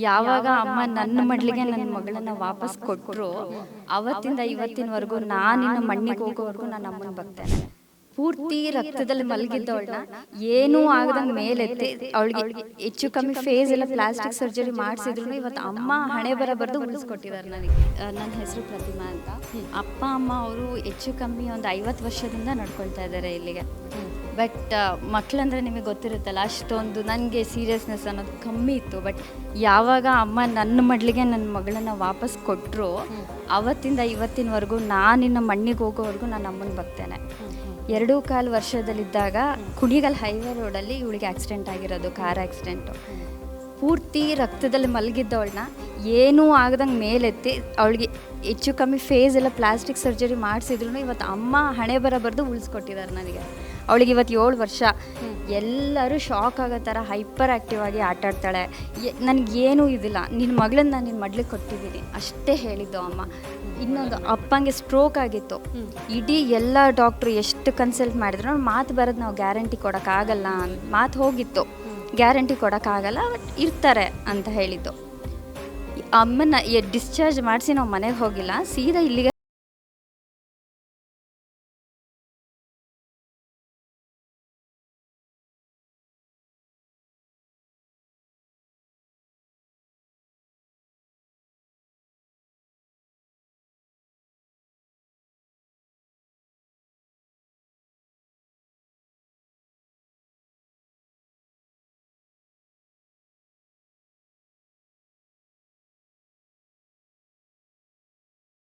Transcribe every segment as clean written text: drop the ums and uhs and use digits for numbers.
ಯಾವಾಗ ಅಮ್ಮ ನನ್ನ ಮಡ್ಲಿಗೆ ನನ್ನ ಮಗಳನ್ನ ವಾಪಸ್ ಕೊಟ್ಟರು ಅವತ್ತಿಂದ ಇವತ್ತಿನವರೆಗೂ ನಾನಿನ್ನ ಮಣ್ಣಿಗೆ ಹೋಗೋವರೆಗೂ ನಾನು ಅಮ್ಮನ ಬಗ್ತೇನೆ. ಪೂರ್ತಿ ರಕ್ತದಲ್ಲಿ ಮಲಗಿದ್ದವಳನ್ನ ಏನೂ ಆಗದಂಗೆ ಮೇಲೆತ್ತಿ ಅವಳಿಗೆ ಹೆಚ್ಚು ಕಮ್ಮಿ ಫೇಸ್ ಎಲ್ಲ ಪ್ಲಾಸ್ಟಿಕ್ ಸರ್ಜರಿ ಮಾಡಿಸಿದ್ರು ಇವತ್ತು ಅಮ್ಮ ಹಣೆ ಬರೆದು ಉಳಿಸ್ಕೊಟ್ಟಿದ್ದಾರೆ ನನಗೆ. ನನ್ನ ಹೆಸರು ಪ್ರತಿಮಾ ಅಂತ. ಅಪ್ಪ ಅಮ್ಮ ಅವರು ಹೆಚ್ಚು ಕಮ್ಮಿ ಒಂದು 50 ವರ್ಷದಿಂದ ನಡ್ಕೊಳ್ತಾ ಇದ್ದಾರೆ ಇಲ್ಲಿಗೆ. ಬಟ್ ಮಕ್ಕಳಂದ್ರೆ ನಿಮಗೆ ಗೊತ್ತಿರುತ್ತಲ್ಲ, ಅಷ್ಟೊಂದು ನನಗೆ ಸೀರಿಯಸ್ನೆಸ್ ಅನ್ನೋದು ಕಮ್ಮಿ ಇತ್ತು. ಬಟ್ ಯಾವಾಗ ಅಮ್ಮ ನನ್ನ ಮಡ್ಲಿಗೆ ನನ್ನ ಮಗಳನ್ನ ವಾಪಸ್ ಕೊಟ್ಟರು ಅವತ್ತಿಂದ ಇವತ್ತಿನವರೆಗೂ ನಾನಿನ್ನ ಮಣ್ಣಿಗೆ ಹೋಗೋವರೆಗೂ ನಾನು ಅಮ್ಮನ ಬಗ್ತೇನೆ. 2.25 ವರ್ಷದಲ್ಲಿದ್ದಾಗ ಕುಣಿಗಲ್ ಹೈವೇ ರೋಡಲ್ಲಿ ಇವಳಿಗೆ ಆಕ್ಸಿಡೆಂಟ್ ಆಗಿರೋದು, ಕಾರ್ ಆಕ್ಸಿಡೆಂಟು. ಪೂರ್ತಿ ರಕ್ತದಲ್ಲಿ ಮಲಗಿದ್ದವಳನ್ನ ಏನೂ ಆಗದಂಗೆ ಮೇಲೆತ್ತಿ ಅವಳಿಗೆ ಹೆಚ್ಚು ಕಮ್ಮಿ ಫೇಸ್ ಎಲ್ಲ ಪ್ಲಾಸ್ಟಿಕ್ ಸರ್ಜರಿ ಮಾಡಿಸಿದ್ರು ಇವತ್ತು ಅಮ್ಮ ಹಣೆ ಬರೆದು ಉಳಿಸ್ಕೊಟ್ಟಿದ್ದಾರೆ ನನಗೆ. ಅವಳಿಗೆ ಇವತ್ತು 7 ವರ್ಷ. ಎಲ್ಲರೂ ಶಾಕ್ ಆಗೋ ಥರ ಹೈಪರ್ ಆ್ಯಕ್ಟಿವ್ ಆಗಿ ಆಟಾಡ್ತಾಳೆ. ನನಗೇನೂ ಇದಿಲ್ಲ, ನಿನ್ನ ಮಗಳನ್ನ ನಾನು ನಿನ್ನ ಮಡ್ಲಿಗೆ ಕೊಟ್ಟಿದ್ದೀನಿ ಅಷ್ಟೇ ಹೇಳಿದ್ದು ಅಮ್ಮ. ಇನ್ನೊಂದು ಅಪ್ಪಂಗೆ ಸ್ಟ್ರೋಕ್ ಆಗಿತ್ತು. ಇಡೀ ಎಲ್ಲ ಡಾಕ್ಟ್ರು ಎಷ್ಟು ಕನ್ಸಲ್ಟ್ ಮಾಡಿದ್ರು ಮಾತು ಬರೋದು ನಾವು ಗ್ಯಾರಂಟಿ ಕೊಡೋಕ್ಕಾಗಲ್ಲ, ಮಾತು ಹೋಗಿತ್ತು, ಗ್ಯಾರಂಟಿ ಕೊಡೋಕ್ಕಾಗಲ್ಲ, ಇರ್ತಾರೆ ಅಂತ ಹೇಳಿದ್ದು. ಅಮ್ಮನ ಡಿಸ್ಚಾರ್ಜ್ ಮಾಡಿಸಿ ನಾವು ಮನೆಗೆ ಹೋಗಿಲ್ಲ, ಸೀದಾ ಇಲ್ಲಿಗೆ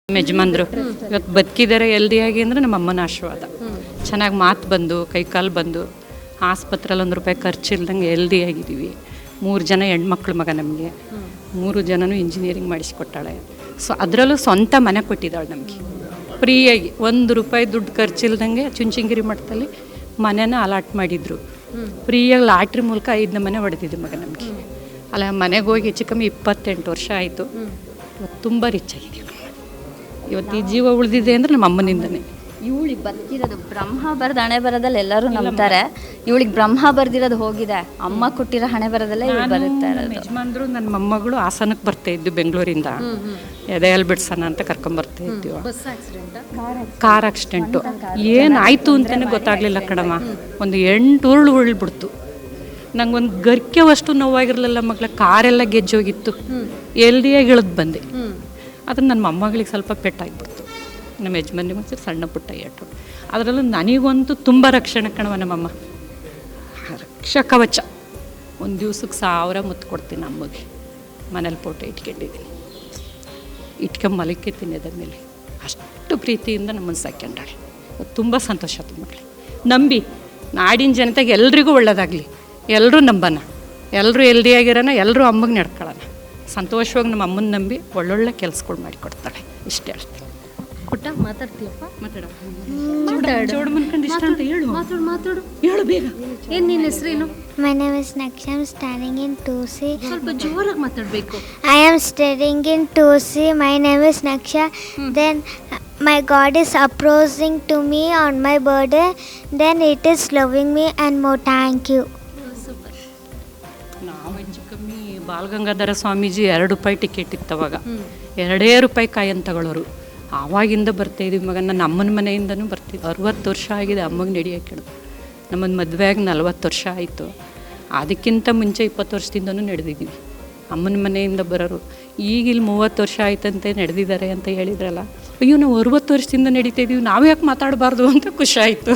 ಯಜಮಾನ್ರು ಇವತ್ತು ಬದುಕಿದ್ದಾರೆ ಹೆಲ್ದಿಯಾಗಿ ಅಂದರೆ ನಮ್ಮ ಅಮ್ಮನ ಆಶೀರ್ವಾದ. ಚೆನ್ನಾಗಿ ಮಾತು ಬಂದು ಕೈಕಾಲು ಬಂದು ಆಸ್ಪತ್ರೆಯಲ್ಲಿ ₹1 ಖರ್ಚಿಲ್ದಂಗೆ ಹೆಲ್ದಿಯಾಗಿದ್ದೀವಿ. 3 ಜನ ಹೆಣ್ಮಕ್ಳು ಮಗ ನಮಗೆ, 3 ಜನನೂ ಇಂಜಿನಿಯರಿಂಗ್ ಮಾಡಿಸಿಕೊಟ್ಟಾಳೆ. ಸೊ ಅದರಲ್ಲೂ ಸ್ವಂತ ಮನೆ ಕೊಟ್ಟಿದ್ದಾಳೆ ನಮಗೆ ಫ್ರೀಯಾಗಿ. ₹1 ದುಡ್ಡು ಖರ್ಚಿಲ್ದಂಗೆ ಚುಂಚನಗಿರಿ ಮಠದಲ್ಲಿ ಮನೆನ ಅಲಾಟ್ ಮಾಡಿದ್ರು. ಫ್ರೀಯಾಗಿ ಲಾಟ್ರಿ ಮೂಲಕ 5ನೇ ಮನೆ ಹೊಡೆದಿದ್ದು ಮಗ ನಮಗೆ. ಅಲ್ಲ ಮನೆಗೆ ಹೋಗಿ ಹೆಚ್ಚು ಕಮ್ಮಿ 28 ವರ್ಷ ಆಯಿತು. ಇವತ್ತು ತುಂಬ ರಿಚ್ ಆಗಿದ್ದೀವಿ. ಇವತ್ತು ಈ ಜೀವ ಉಳಿದಿದೆ ಅಂದರೆ ನಮ್ಮ ಅಮ್ಮನಿಂದನೇ. ಇವಳಿಗೆ ಬದುಕಿರೋದು ಬ್ರಹ್ಮ ಬರೆದ ಹಣೆ ಬರದಲ್ಲಿ ಎಲ್ಲರೂ ನಂಬ್ತಾರೆ. ಇವಳಿಗೆ ಬ್ರಹ್ಮ ಬರ್ದಿರೋದು ಹೋಗಿದೆ, ಅಮ್ಮ ಕೊಟ್ಟಿರೋ ಹಣೆ ಬರದಲ್ಲೇ ಬರುತ್ತೆ ಇರೋದು. ಯಜಮಾನ್ರು ನನ್ನ ಮೊಮ್ಮಗಳು ಹಾಸನಕ್ಕೆ ಬರ್ತಾ ಇದ್ದು ಬೆಂಗಳೂರಿಂದ, ಎದೆಯಲ್ಲಿ ಬಿಡ್ಸೋಣ ಅಂತ ಕರ್ಕೊಂಬರ್ತಾ ಇದ್ದೀವಿ. ಕಾರ್ ಆಕ್ಸಿಡೆಂಟು ಏನಾಯಿತು ಅಂತಲೇ ಗೊತ್ತಾಗಲಿಲ್ಲ ಕಣಮ್ಮ. ಒಂದು 8 ಉರುಳು ಉರುಳ್ಬಿಡ್ತು. ನಂಗೊಂದು ಗರ್ಕೆವಷ್ಟು ನೋವಾಗಿರಲಿಲ್ಲ ಮಗಳ. ಕಾರೆಲ್ಲ ಗೆಜ್ಜೋಗಿತ್ತು. ಎಲ್ದಿಯಾಗಿ ಇಳಿದು ಬಂದೆ. ಅದನ್ನು ನನ್ನ ಮೊಮ್ಮಗಳಿಗೆ ಸ್ವಲ್ಪ ಪೆಟ್ಟಾಗಿಬಿಡ್ತು. ನಮ್ಮ ಯಜಮಾನಿಗೆ ಒಂದು ಸಣ್ಣ ಪುಟ್ಟ ಏಟು. ಅದರಲ್ಲೂ ನನಗಂತೂ ತುಂಬ ರಕ್ಷಣೆ ಕಣವ ನಮ್ಮಮ್ಮ. ರಕ್ಷಾ ಕವಚ. ಒಂದು ದಿವ್ಸಕ್ಕೆ 1000 ಮುತ್ತು ಕೊಡ್ತೀನಿ ಅಮ್ಮಗೆ. ಮನೇಲಿ ಫೋಟೋ ಇಟ್ಕೊಂಡಿದ್ದೀನಿ, ಮಲಕ್ಕೇತೀನಿ ಅದ್ರ ಮೇಲೆ. ಅಷ್ಟು ಪ್ರೀತಿಯಿಂದ ನಮ್ಮನ್ನು ಸಾಕ್ಕೊಂಡಾಳೆ. ತುಂಬ ಸಂತೋಷ ಆಯ್ತು ಮಕ್ಕಳು. ನಂಬಿ ನಾಡಿನ ಜನತೆಗೆ ಎಲ್ರಿಗೂ ಒಳ್ಳೆಯದಾಗಲಿ, ಎಲ್ಲರೂ ನಂಬಣ, ಎಲ್ಲರೂ ಹೆಲ್ದಿಯಾಗಿರೋಣ, ಎಲ್ಲರೂ ಅಮ್ಮಗೆ ನಡ್ಕೊಳ್ಳೋಣ. ಸಂತೋಷವಾಗಿ ನಮ್ಮ ಅಮ್ಮನ ನಂಬಿ ಒಳ್ಳೊಳ್ಳೆ ಕೆಲಸಗಳು ಮಾಡಿಕೊಡ್ತಾಳೆ. ಇಷ್ಟ ಹೇಳ್ತೀನಿ. ಪುಟ್ಟ ಮಾತಾಡ್ತೀಯಪ್ಪ? ಹೇಳು ಬೇಗ. ಏನು ನಿನ್ನ ಹೆಸರೇನು? My name is Naksha. I am studying in 2C. ಸ್ವಲ್ಪ ಜೋರಾಗಿ ಮಾತಾಡಬೇಕು. I am studying in 2C. My name is Naksha. Then my God is approaching to me on my birthday. Then it is loving me and more. Thank you. ನಾವು ಹೆಚ್ಚು ಕಮ್ಮಿ Balagangadhara Swamiji ₹2 ticket ಇತ್ತು ಅವಾಗ. ₹2 ಕಾಯಿ ಅಂತ ತಗೊಳ್ಳೋರು. ಆವಾಗಿಂದ ಬರ್ತಾಯಿದ್ದೀವಿ ಮಗ. ನನ್ನ ಅಮ್ಮನ ಮನೆಯಿಂದನೂ ಬರ್ತಿದ್ವಿ. 60 ವರ್ಷ ಆಗಿದೆ ಅಮ್ಮಗೆ ನಡೆಯೋಕ್ಕೆ. ನಮ್ಮದು ಮದುವೆ ಆಗಿ 40 ವರ್ಷ ಆಯಿತು. ಅದಕ್ಕಿಂತ ಮುಂಚೆ 20 ವರ್ಷದಿಂದನೂ ನಡೆದಿದ್ದೀವಿ. ಅಮ್ಮನ ಮನೆಯಿಂದ ಬರೋರು. ಈಗ ಇಲ್ಲಿ 30 ವರ್ಷ ಆಯ್ತಂತೆ ನಡೆದಿದ್ದಾರೆ ಅಂತ ಹೇಳಿದ್ರಲ್ಲ. ಅಯ್ಯೋ ನಾವು 60 ವರ್ಷದಿಂದ ನಡೀತಾಯಿದ್ದೀವಿ, ನಾವು ಯಾಕೆ ಮಾತಾಡಬಾರ್ದು ಅಂತ ಖುಷಿ ಆಯಿತು.